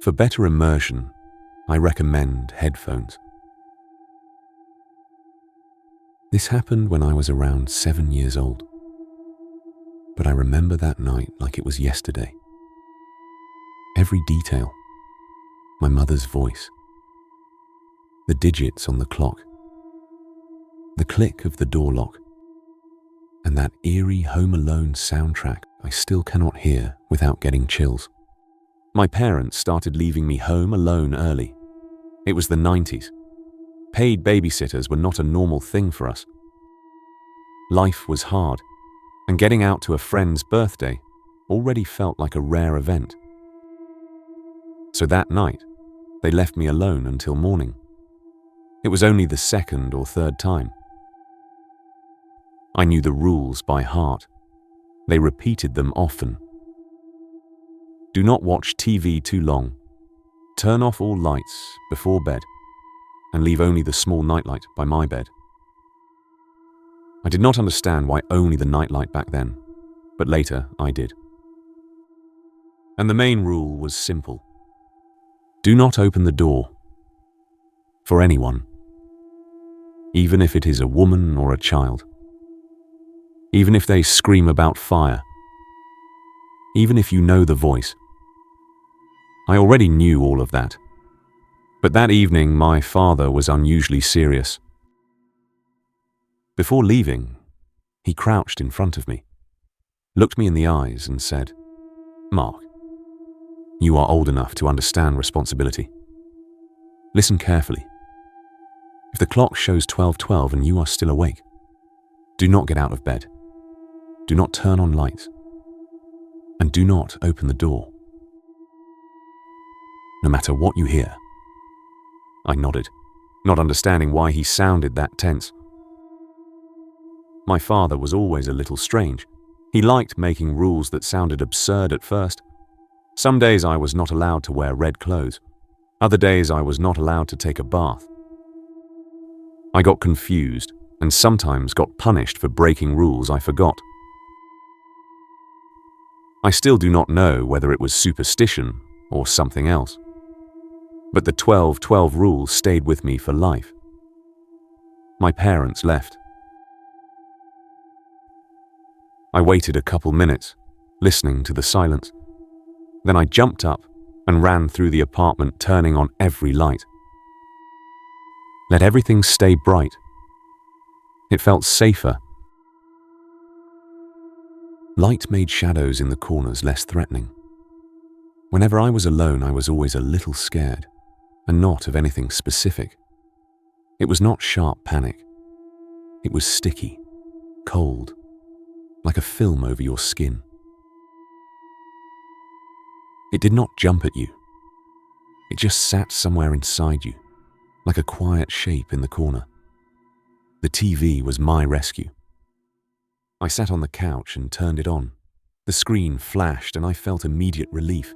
For better immersion, I recommend headphones. This happened when I was around 7 years old, but I remember that night like it was yesterday. Every detail, my mother's voice, the digits on the clock, the click of the door lock, and that eerie Home Alone soundtrack I still cannot hear without getting chills. My parents started leaving me home alone early. It was the 90s. Paid babysitters were not a normal thing for us. Life was hard, and getting out to a friend's birthday already felt like a rare event. So that night, they left me alone until morning. It was only the second or third time. I knew the rules by heart. They repeated them often. Do not watch TV too long. Turn off all lights before bed and leave only the small nightlight by my bed. I did not understand why only the nightlight back then, but later I did. And the main rule was simple. Do not open the door for anyone, even if it is a woman or a child, even if they scream about fire, even if you know the voice. I already knew all of that, but that evening my father was unusually serious. Before leaving, he crouched in front of me, looked me in the eyes and said, "Mark, you are old enough to understand responsibility. Listen carefully. If the clock shows 12:12 and you are still awake, do not get out of bed. Do not turn on lights. And do not open the door. No matter what you hear." I nodded, not understanding why he sounded that tense. My father was always a little strange. He liked making rules that sounded absurd at first. Some days I was not allowed to wear red clothes. Other days I was not allowed to take a bath. I got confused and sometimes got punished for breaking rules I forgot. I still do not know whether it was superstition or something else. But the 12-12 rule stayed with me for life. My parents left. I waited a couple minutes, listening to the silence. Then I jumped up and ran through the apartment, turning on every light. Let everything stay bright. It felt safer. Light made shadows in the corners less threatening. Whenever I was alone, I was always a little scared, and not of anything specific. It was not sharp panic. It was sticky, cold, like a film over your skin. It did not jump at you. It just sat somewhere inside you, like a quiet shape in the corner. The TV was my rescue. I sat on the couch and turned it on. The screen flashed and I felt immediate relief.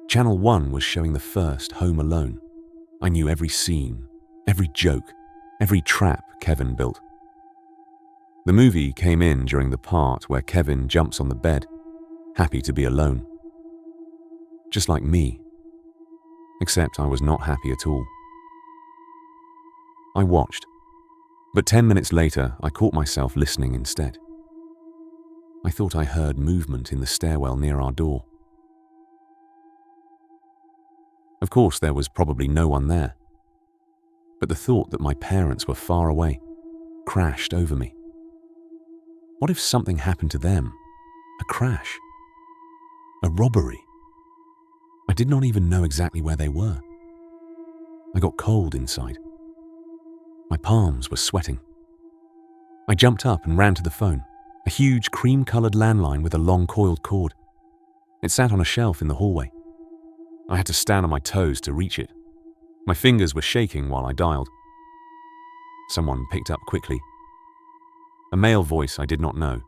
Channel 1 was showing the first Home Alone. I knew every scene, every joke, every trap Kevin built. The movie came in during the part where Kevin jumps on the bed, happy to be alone. Just like me, except I was not happy at all. I watched, but 10 minutes later I caught myself listening instead. I thought I heard movement in the stairwell near our door. Of course, there was probably no one there, but the thought that my parents were far away crashed over me. What if something happened to them? A crash? A robbery? I did not even know exactly where they were. I got cold inside. My palms were sweating. I jumped up and ran to the phone, a huge cream-colored landline with a long coiled cord. It sat on a shelf in the hallway. I had to stand on my toes to reach it. My fingers were shaking while I dialed. Someone picked up quickly. A male voice I did not know.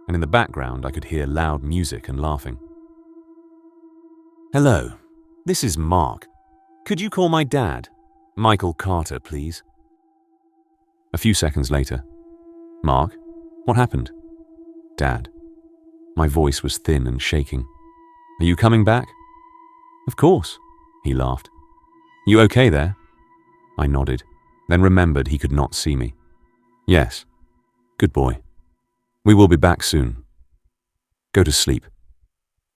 And in the background I could hear loud music and laughing. "Hello, this is Mark. Could you call my dad? Michael Carter, please." A few seconds later, "Mark, what happened?" "Dad." My voice was thin and shaking. "Are you coming back?" Of course, he laughed. You okay there? I nodded, then remembered he could not see me. Yes. Good boy. We will be back soon. Go to sleep.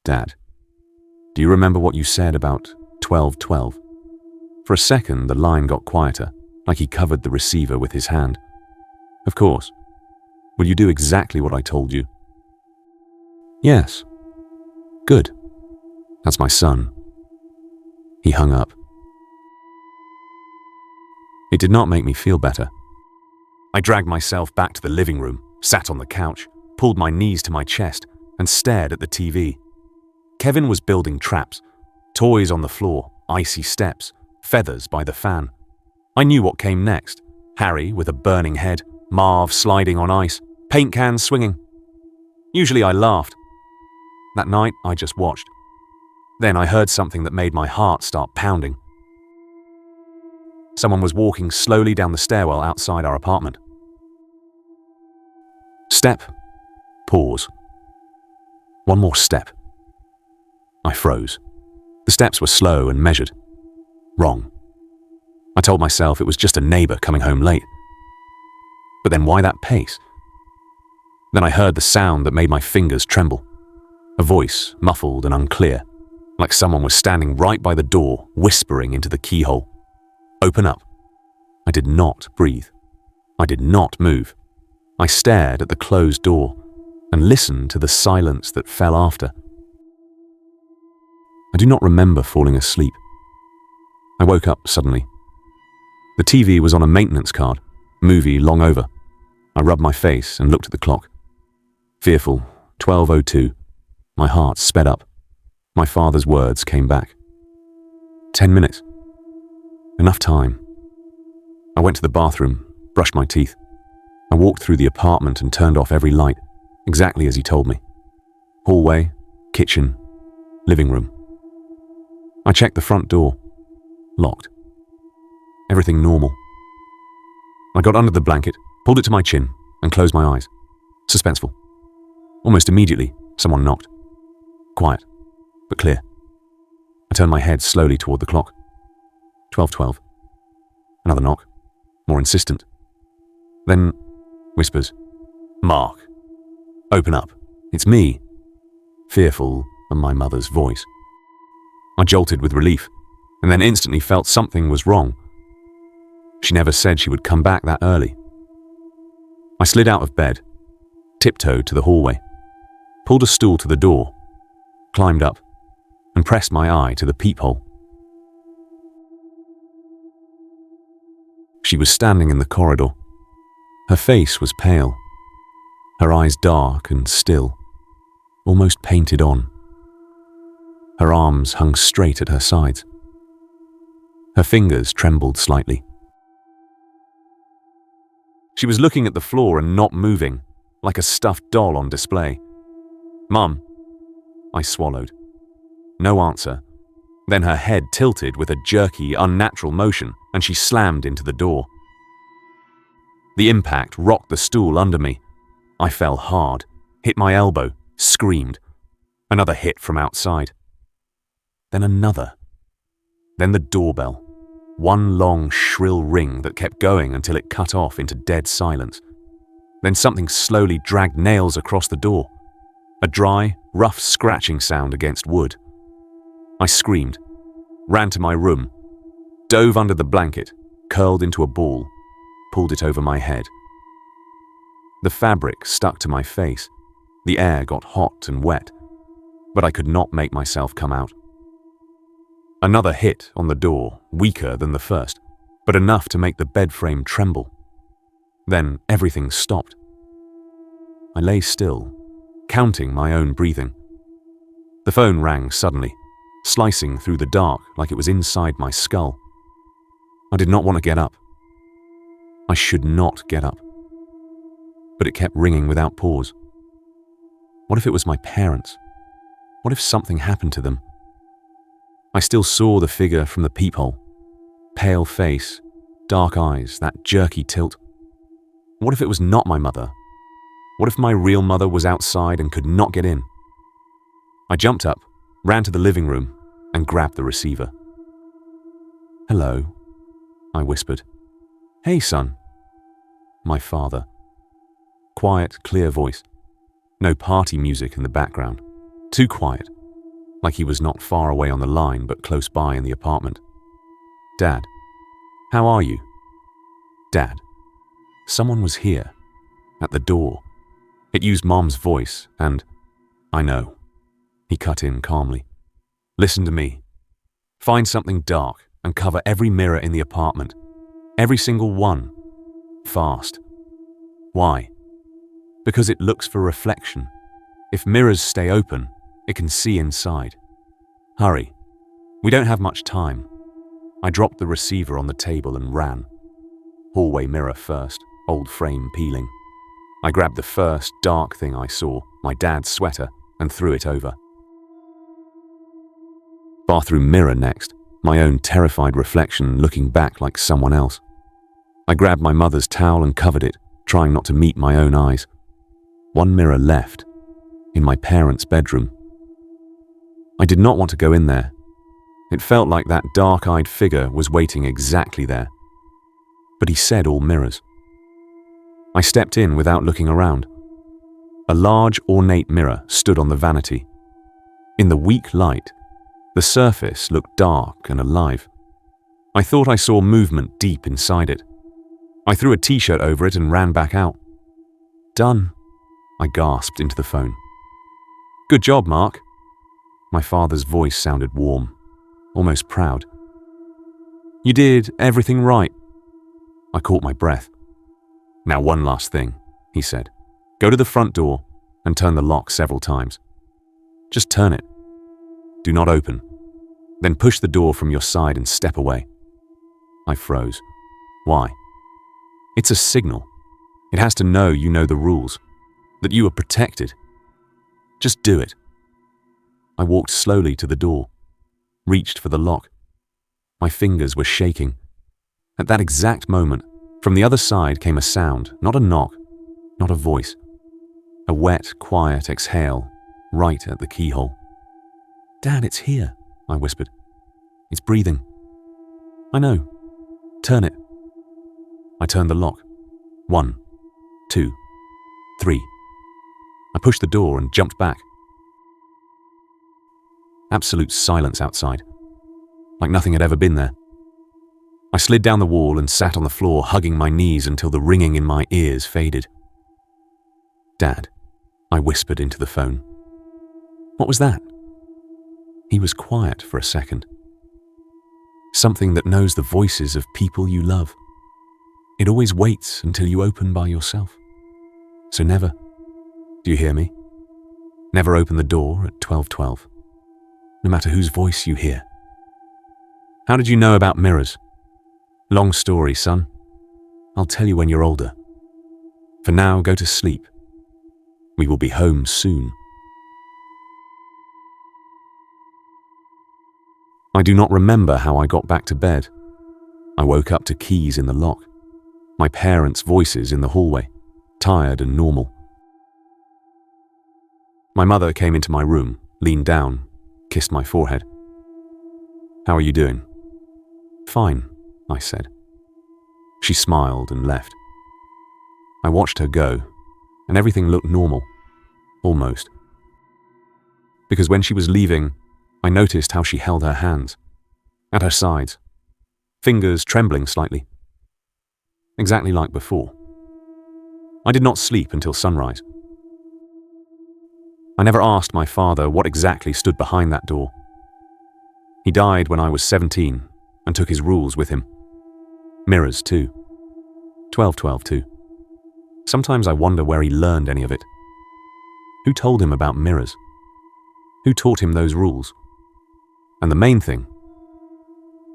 Dad, do you remember what you said about 1212? For a second, the line got quieter, like he covered the receiver with his hand. Of course. Will you do exactly what I told you? Yes. Good. That's my son. He hung up. It did not make me feel better. I dragged myself back to the living room, sat on the couch, pulled my knees to my chest, and stared at the TV. Kevin was building traps, toys on the floor, icy steps, feathers by the fan. I knew what came next. Harry with a burning head, Marv sliding on ice, paint cans swinging. Usually I laughed. That night I just watched. Then I heard something that made my heart start pounding. Someone was walking slowly down the stairwell outside our apartment. Step. Pause. One more step. I froze. The steps were slow and measured. Wrong. I told myself it was just a neighbor coming home late. But then why that pace? Then I heard the sound that made my fingers tremble. A voice, muffled and unclear, like someone was standing right by the door, whispering into the keyhole. Open up. I did not breathe. I did not move. I stared at the closed door and listened to the silence that fell after. I do not remember falling asleep. I woke up suddenly. The TV was on a maintenance card, movie long over. I rubbed my face and looked at the clock. Fearful, 12:02. My heart sped up. My father's words came back. 10 minutes. Enough time. I went to the bathroom, brushed my teeth. I walked through the apartment and turned off every light, exactly as he told me. Hallway, kitchen, living room. I checked the front door. Locked. Everything normal. I got under the blanket, pulled it to my chin, and closed my eyes. Suspenseful. Almost immediately, someone knocked. Quiet, but clear. I turned my head slowly toward the clock. 12:12. Another knock, more insistent. Then whispers. Mark. Open up. It's me. Fearful and my mother's voice. I jolted with relief, and then instantly felt something was wrong. She never said she would come back that early. I slid out of bed, tiptoed to the hallway, pulled a stool to the door, climbed up, and pressed my eye to the peephole. She was standing in the corridor. Her face was pale, her eyes dark and still, almost painted on. Her arms hung straight at her sides. Her fingers trembled slightly. She was looking at the floor and not moving, like a stuffed doll on display. Mum. I swallowed. No answer. Then her head tilted with a jerky, unnatural motion, and she slammed into the door. The impact rocked the stool under me. I fell hard, hit my elbow, screamed. Another hit from outside. Then another. Then the doorbell. One long, shrill ring that kept going until it cut off into dead silence. Then something slowly dragged nails across the door. A dry, rough scratching sound against wood. I screamed, ran to my room, dove under the blanket, curled into a ball, pulled it over my head. The fabric stuck to my face. The air got hot and wet, but I could not make myself come out. Another hit on the door, weaker than the first, but enough to make the bed frame tremble. Then everything stopped. I lay still, counting my own breathing. The phone rang suddenly, slicing through the dark like it was inside my skull. I did not want to get up. I should not get up. But it kept ringing without pause. What if it was my parents? What if something happened to them? I still saw the figure from the peephole. Pale face, dark eyes, that jerky tilt. What if it was not my mother? What if my real mother was outside and could not get in? I jumped up, ran to the living room, and grabbed the receiver. "Hello," I whispered. "Hey, son." My father. Quiet, clear voice. No party music in the background. Too quiet, like he was not far away on the line but close by in the apartment. "Dad, how are you?" "Dad." Someone was here, at the door. It used Mom's voice, and I know. He cut in calmly. "Listen to me. Find something dark and cover every mirror in the apartment. Every single one. Fast." "Why?" "Because it looks for reflection. If mirrors stay open, it can see inside. Hurry. We don't have much time." I dropped the receiver on the table and ran. Hallway mirror first, old frame peeling. I grabbed the first dark thing I saw, my dad's sweater, and threw it over. Bathroom mirror next, my own terrified reflection looking back like someone else. I grabbed my mother's towel and covered it, trying not to meet my own eyes. One mirror left, in my parents' bedroom. I did not want to go in there. It felt like that dark-eyed figure was waiting exactly there. But he said all mirrors. I stepped in without looking around. A large, ornate mirror stood on the vanity. In the weak light, the surface looked dark and alive. I thought I saw movement deep inside it. I threw a t-shirt over it and ran back out. "Done," I gasped into the phone. "Good job, Mark." My father's voice sounded warm, almost proud. "You did everything right." I caught my breath. "Now one last thing," he said. "Go to the front door and turn the lock several times. Just turn it. Do not open. Then push the door from your side and step away." I froze. "Why?" "It's a signal. It has to know you know the rules, that you are protected. Just do it." I walked slowly to the door, reached for the lock. My fingers were shaking. At that exact moment, from the other side came a sound, not a knock, not a voice. A wet, quiet exhale, right at the keyhole. "Dad, it's here," I whispered. "It's breathing." "I know. Turn it." I turned the lock. 1, 2, 3. I pushed the door and jumped back. Absolute silence outside, like nothing had ever been there. I slid down the wall and sat on the floor, hugging my knees until the ringing in my ears faded. "Dad," I whispered into the phone. "What was that?" He was quiet for a second. "Something that knows the voices of people you love. It always waits until you open by yourself. So never, do you hear me? Never open the door at 12:12, no matter whose voice you hear." "How did you know about mirrors?" "Long story, son. I'll tell you when you're older. For now, go to sleep. We will be home soon." I do not remember how I got back to bed. I woke up to keys in the lock, my parents' voices in the hallway, tired and normal. My mother came into my room, leaned down, kissed my forehead. "How are you doing?" "Fine," I said. She smiled and left. I watched her go, and everything looked normal, almost. Because when she was leaving, I noticed how she held her hands, at her sides, fingers trembling slightly. Exactly like before. I did not sleep until sunrise. I never asked my father what exactly stood behind that door. He died when I was 17 and took his rules with him. Mirrors too. 12:12 too. Sometimes I wonder where he learned any of it. Who told him about mirrors? Who taught him those rules? And the main thing,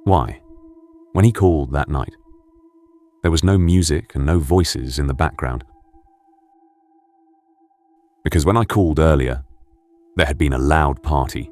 why, when he called that night, there was no music and no voices in the background? Because when I called earlier, there had been a loud party,